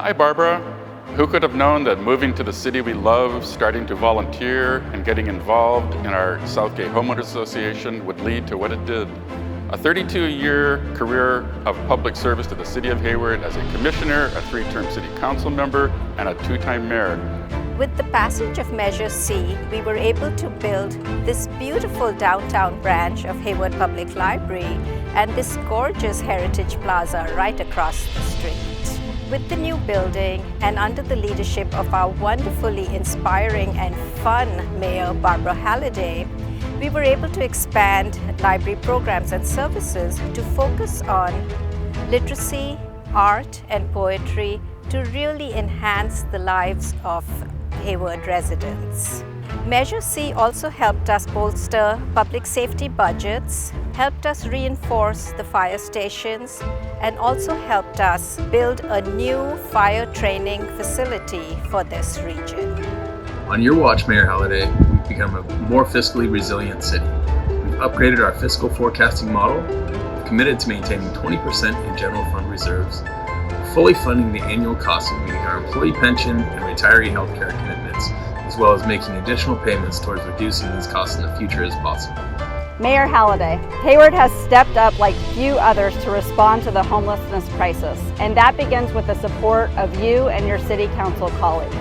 Hi, Barbara. Who could have known that moving to the city we love, starting to volunteer, and getting involved in our Southgate Homeowners Association would lead to what it did? A 32-year career of public service to the City of Hayward as a commissioner, a 3-term city council member, and a 2-time mayor. With the passage of Measure C, we were able to build this beautiful downtown branch of Hayward Public Library and this gorgeous Heritage Plaza right across the street. With the new building and under the leadership of our wonderfully inspiring and fun Mayor Barbara Halliday, we were able to expand library programs and services to focus on literacy, art, and poetry to really enhance the lives of Hayward residents. Measure C also helped us bolster public safety budgets, helped us reinforce the fire stations, and also helped us build a new fire training facility for this region. On your watch, Mayor Halliday, we've become a more fiscally resilient city. We've upgraded our fiscal forecasting model, committed to maintaining 20% in general fund reserves, fully funding the annual costs of meeting our employee pension and retiree health care commitments, as well as making additional payments towards reducing these costs in the future as possible. Mayor Halliday, Hayward has stepped up like few others to respond to the homelessness crisis, and that begins with the support of you and your City Council colleagues.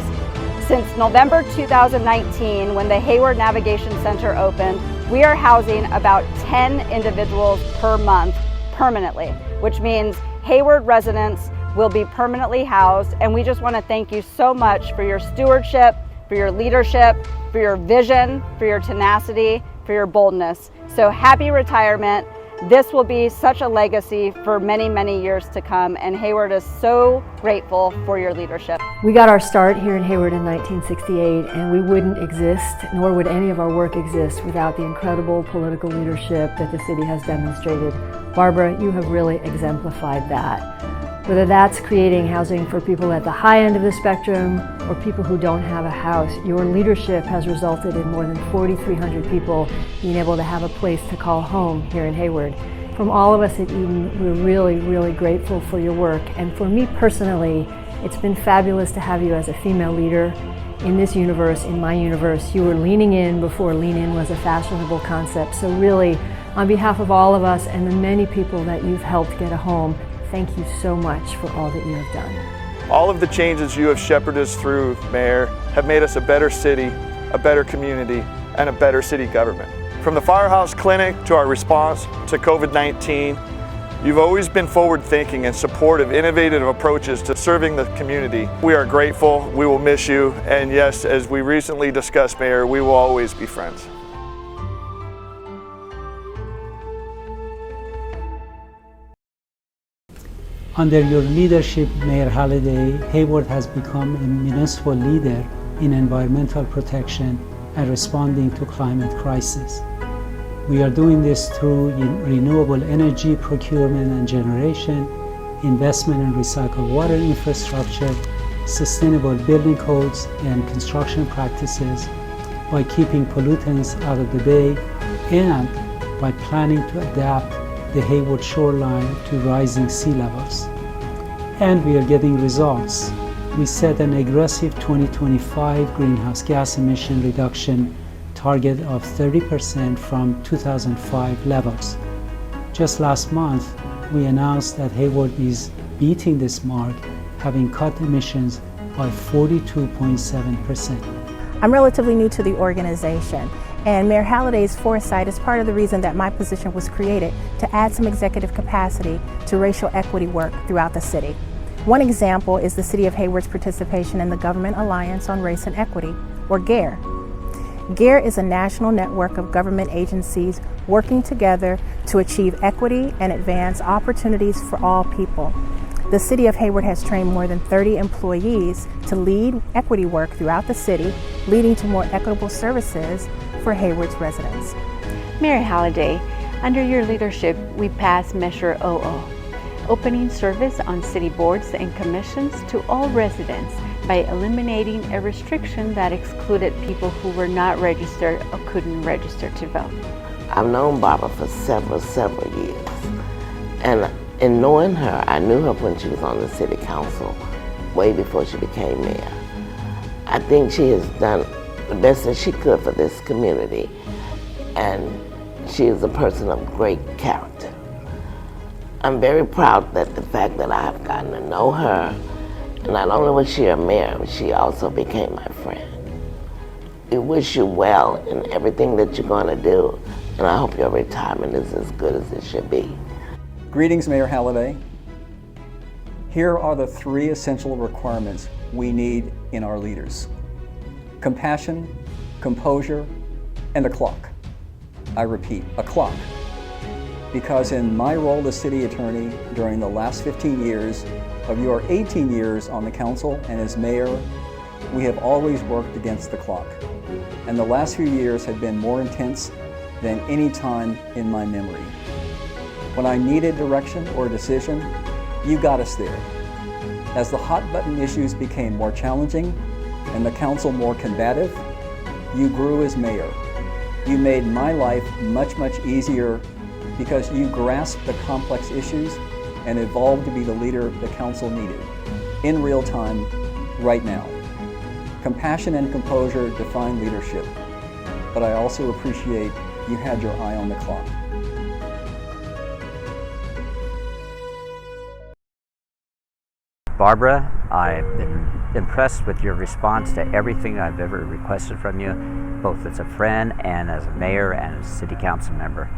Since November 2019, when the Hayward Navigation Center opened, we are housing about 10 individuals per month permanently, which means Hayward residents will be permanently housed, and we just want to thank you so much for your stewardship, for your leadership, for your vision, for your tenacity, for your boldness. So happy retirement. This will be such a legacy for many, many years to come, and Hayward is so grateful for your leadership. We got our start here in Hayward in 1968, and we wouldn't exist, nor would any of our work exist, without the incredible political leadership that the city has demonstrated. Barbara, you have really exemplified that. Whether that's creating housing for people at the high end of the spectrum or people who don't have a house, your leadership has resulted in more than 4,300 people being able to have a place to call home here in Hayward. From all of us at Eden, we're really, really grateful for your work. And for me personally, it's been fabulous to have you as a female leader in this universe, in my universe. You were leaning in before lean in was a fashionable concept. So really, on behalf of all of us and the many people that you've helped get a home, thank you so much for all that you have done. All of the changes you have shepherded us through, Mayor, have made us a better city, a better community, and a better city government. From the Firehouse Clinic to our response to COVID-19, you've always been forward-thinking and supportive, innovative approaches to serving the community. We are grateful, we will miss you, and yes, as we recently discussed, Mayor, we will always be friends. Under your leadership, Mayor Halliday, Hayward has become a municipal leader in environmental protection and responding to climate crisis. We are doing this through renewable energy procurement and generation, investment in recycled water infrastructure, sustainable building codes and construction practices, by keeping pollutants out of the bay, and by planning to adapt the Hayward shoreline to rising sea levels. And we are getting results. We set an aggressive 2025 greenhouse gas emission reduction target of 30% from 2005 levels. Just last month, we announced that Hayward is beating this mark, having cut emissions by 42.7%. I'm relatively new to the organization, and Mayor Halliday's foresight is part of the reason that my position was created to add some executive capacity to racial equity work throughout the city. One example is the City of Hayward's participation in the Government Alliance on Race and Equity, or GARE. GARE is a national network of government agencies working together to achieve equity and advance opportunities for all people. The City of Hayward has trained more than 30 employees to lead equity work throughout the city, leading to more equitable services for Hayward's residents. Mayor Halliday, under your leadership, we passed Measure OO, opening service on city boards and commissions to all residents by eliminating a restriction that excluded people who were not registered or couldn't register to vote. I've known Barbara for several years, and in knowing her, I knew her when she was on the city council, way before she became mayor. I think she has done the best that she could for this community, and she is a person of great character. I'm very proud that the fact that I have gotten to know her, and not only was she a mayor, but she also became my friend. We wish you well in everything that you're going to do, and I hope your retirement is as good as it should be. Greetings, Mayor Halliday. Here are the 3 essential requirements we need in our leaders: compassion, composure, and a clock. I repeat, a clock. Because in my role as city attorney during the last 15 years of your 18 years on the council and as mayor, we have always worked against the clock. And the last few years have been more intense than any time in my memory. When I needed direction or a decision, you got us there. As the hot button issues became more challenging and the council more combative, you grew as mayor. You made my life much, much easier because you grasped the complex issues and evolved to be the leader the council needed, in real time, right now. Compassion and composure define leadership, but I also appreciate you had your eye on the clock. Barbara, I've been impressed with your response to everything I've ever requested from you, both as a friend and as a mayor and as a city council member.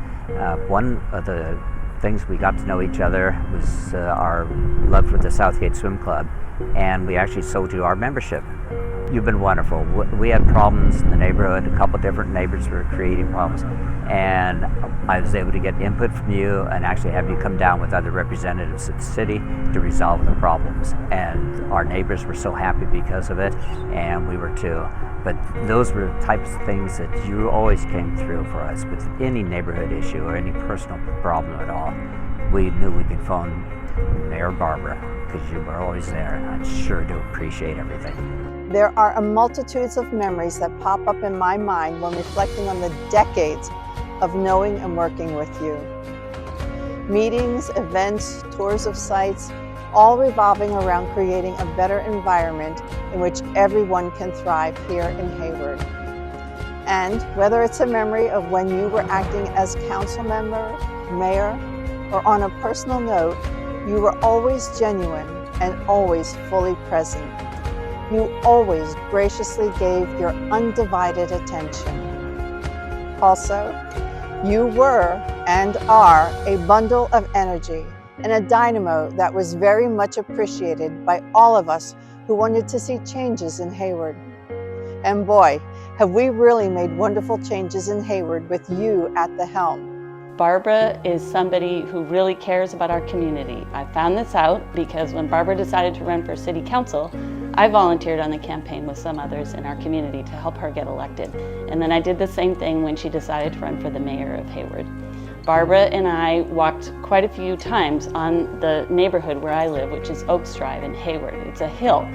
One of the things we got to know each other was our love for the Southgate Swim Club, and we actually sold you our membership. You've been wonderful. We had problems in the neighborhood. A couple different neighbors were creating problems, and I was able to get input from you and actually have you come down with other representatives of the city to resolve the problems. And our neighbors were so happy because of it, and we were too. But those were the types of things that you always came through for us with any neighborhood issue or any personal problem at all. We knew we could phone Mayor Barbara because you were always there, and I sure do appreciate everything. There are a multitudes of memories that pop up in my mind when reflecting on the decades of knowing and working with you. Meetings, events, tours of sites, all revolving around creating a better environment in which everyone can thrive here in Hayward. And whether it's a memory of when you were acting as council member, mayor, or on a personal note, you were always genuine and always fully present. You always graciously gave your undivided attention. Also, you were and are a bundle of energy and a dynamo that was very much appreciated by all of us who wanted to see changes in Hayward. And boy, have we really made wonderful changes in Hayward with you at the helm. Barbara is somebody who really cares about our community. I found this out because when Barbara decided to run for city council, I volunteered on the campaign with some others in our community to help her get elected. And then I did the same thing when she decided to run for the mayor of Hayward. Barbara and I walked quite a few times on the neighborhood where I live, which is Oaks Drive in Hayward. It's a hill.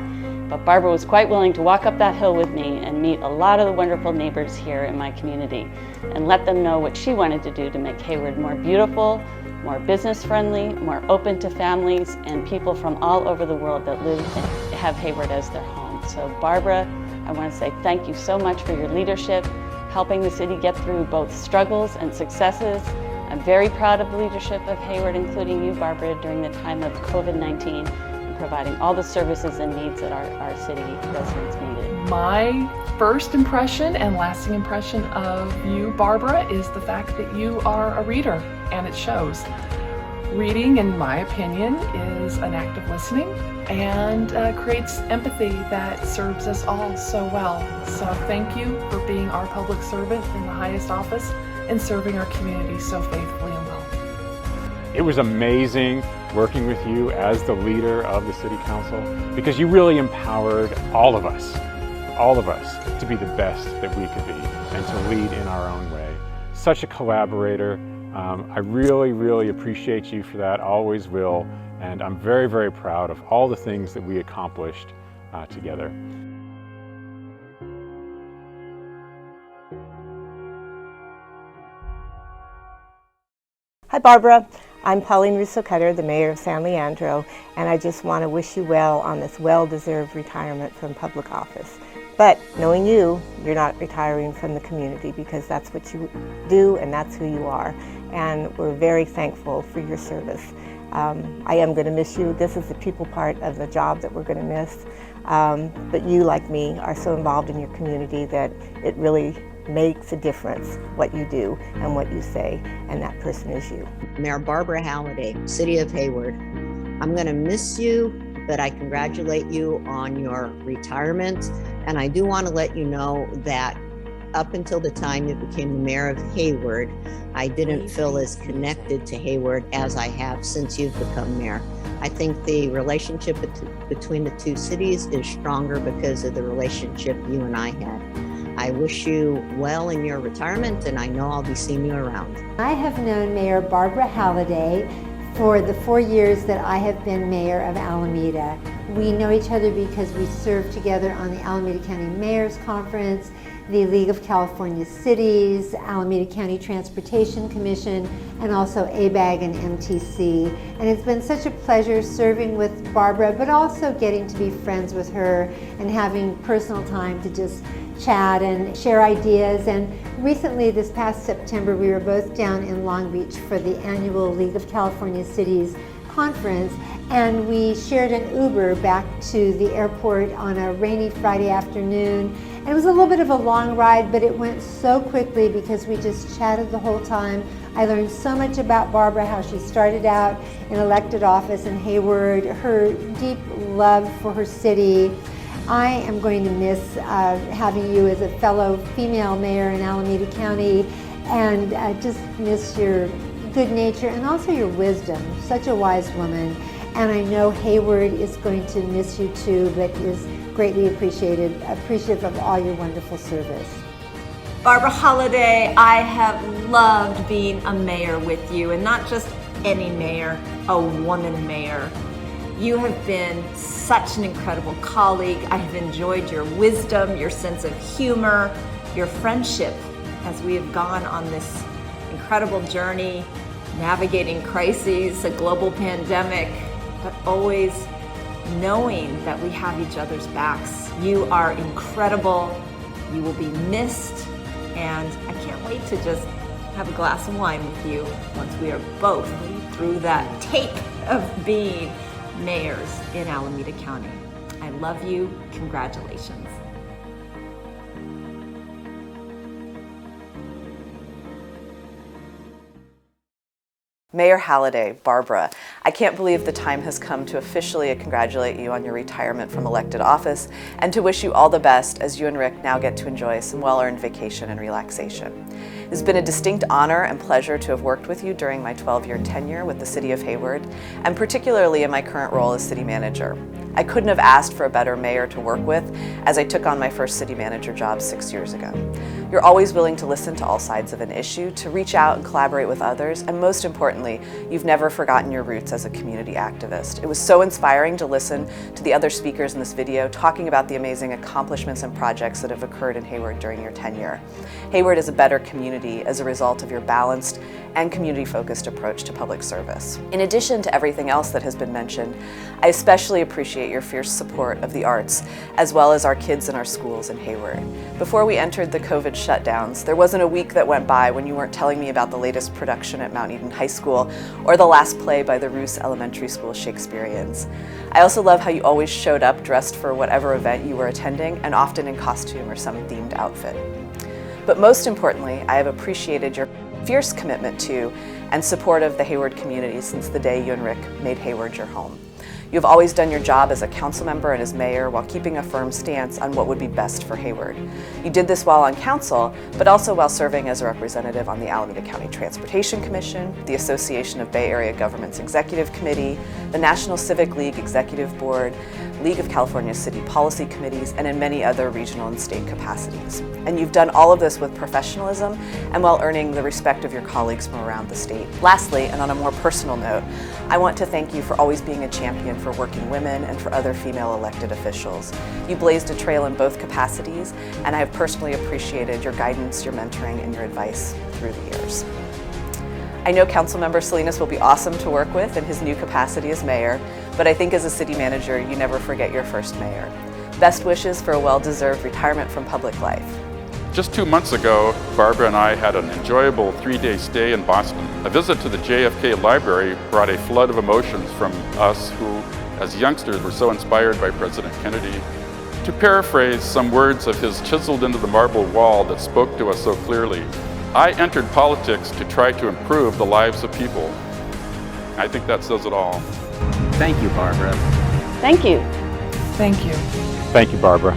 But Barbara was quite willing to walk up that hill with me and meet a lot of the wonderful neighbors here in my community and let them know what she wanted to do to make Hayward more beautiful, more business friendly, more open to families and people from all over the world that live and have Hayward as their home. So Barbara, I want to say thank you so much for your leadership, helping the city get through both struggles and successes. I'm very proud of the leadership of Hayward, including you, Barbara, during the time of COVID-19. Providing all the services and needs that our city residents needed. My first impression and lasting impression of you, Barbara, is the fact that you are a reader, and it shows. Reading, in my opinion, is an act of listening and creates empathy that serves us all so well. So thank you for being our public servant in the highest office and serving our community so faithfully and well. It was amazing working with you as the leader of the City Council because you really empowered all of us to be the best that we could be and to lead in our own way. Such a collaborator. I really, really appreciate you for that, always will, and I'm very, very proud of all the things that we accomplished together. Hi Barbara, I'm Pauline Russo-Cutter, the Mayor of San Leandro, and I just want to wish you well on this well-deserved retirement from public office. But knowing you, you're not retiring from the community because that's what you do and that's who you are. And we're very thankful for your service. I am going to miss you. This is the people part of the job that we're going to miss. But you, like me, are so involved in your community that it really makes a difference what you do and what you say, and that person is you. Mayor Barbara Halliday, City of Hayward. I'm going to miss you, but I congratulate you on your retirement. And I do want to let you know that up until the time you became the mayor of Hayward, I didn't feel as connected to Hayward as I have since you've become mayor. I think the relationship between the two cities is stronger because of the relationship you and I had. I wish you well in your retirement, and I know I'll be seeing you around. I have known Mayor Barbara Halliday for the 4 years that I have been mayor of Alameda. We know each other because we served together on the Alameda County Mayor's Conference, the League of California Cities, Alameda County Transportation Commission, and also ABAG and MTC. And it's been such a pleasure serving with Barbara, but also getting to be friends with her and having personal time to just chat and share ideas. And recently, this past September, we were both down in Long Beach for the annual League of California Cities conference, and we shared an Uber back to the airport on a rainy Friday afternoon. And it was a little bit of a long ride, but it went so quickly because we just chatted the whole time. I learned so much about Barbara, how she started out in elected office in Hayward, her deep love for her city. I am going to miss having you as a fellow female mayor in Alameda County, and just miss your good nature and also your wisdom. Such a wise woman. And I know Hayward is going to miss you too, but is greatly appreciative of all your wonderful service. Barbara Halliday, I have loved being a mayor with you, and not just any mayor, a woman mayor. You have been such an incredible colleague. I have enjoyed your wisdom, your sense of humor, your friendship as we have gone on this incredible journey, navigating crises, a global pandemic, but always knowing that we have each other's backs. You are incredible. You will be missed, and I can't wait to just have a glass of wine with you once we are both through that tape of being mayors in Alameda County. I love you. Congratulations. Mayor Halliday, Barbara, I can't believe the time has come to officially congratulate you on your retirement from elected office and to wish you all the best as you and Rick now get to enjoy some well-earned vacation and relaxation. It's been a distinct honor and pleasure to have worked with you during my 12-year tenure with the City of Hayward, and particularly in my current role as City Manager. I couldn't have asked for a better mayor to work with as I took on my first city manager job 6 years ago. You're always willing to listen to all sides of an issue, to reach out and collaborate with others, and most importantly, you've never forgotten your roots as a community activist. It was so inspiring to listen to the other speakers in this video talking about the amazing accomplishments and projects that have occurred in Hayward during your tenure. Hayward is a better community as a result of your balanced and community-focused approach to public service. In addition to everything else that has been mentioned, I especially appreciate your fierce support of the arts, as well as our kids in our schools in Hayward. Before we entered the COVID shutdowns, there wasn't a week that went by when you weren't telling me about the latest production at Mount Eden High School or the last play by the Roos Elementary School Shakespeareans. I also love how you always showed up dressed for whatever event you were attending, and often in costume or some themed outfit. But most importantly, I have appreciated your fierce commitment to and support of the Hayward community since the day you and Rick made Hayward your home. You have always done your job as a council member and as mayor while keeping a firm stance on what would be best for Hayward. You did this while on council, but also while serving as a representative on the Alameda County Transportation Commission, the Association of Bay Area Governments Executive Committee, the National Civic League Executive Board, League of California City Policy Committees, and in many other regional and state capacities. And you've done all of this with professionalism and while earning the respect of your colleagues from around the state. Lastly, and on a more personal note, I want to thank you for always being a champion for working women and for other female elected officials. You blazed a trail in both capacities, and I have personally appreciated your guidance, your mentoring, and your advice through the years. I know Councilmember Salinas will be awesome to work with in his new capacity as mayor, but I think as a city manager, you never forget your first mayor. Best wishes for a well-deserved retirement from public life. Just 2 months ago, Barbara and I had an enjoyable 3-day stay in Boston. A visit to the JFK Library brought a flood of emotions from us who, as youngsters, were so inspired by President Kennedy. To paraphrase some words of his chiseled into the marble wall that spoke to us so clearly, I entered politics to try to improve the lives of people. I think that says it all. Thank you, Barbara. Thank you. Thank you. Thank you, Barbara.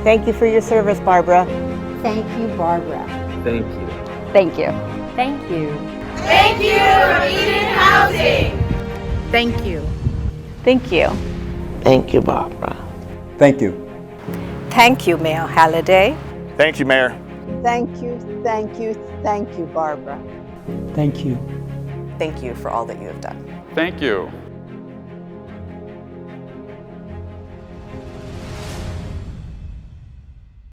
Thank you for your service, Barbara. Thank you, Barbara. Thank you. Thank you. Thank you. Thank you for Eden Housing. Thank you. Thank you. Thank you, Barbara. Thank you. Thank you, Mayor Halliday. Thank you, Mayor. Thank you, thank you, thank you, Barbara. Thank you. Thank you for all that you have done. Thank you.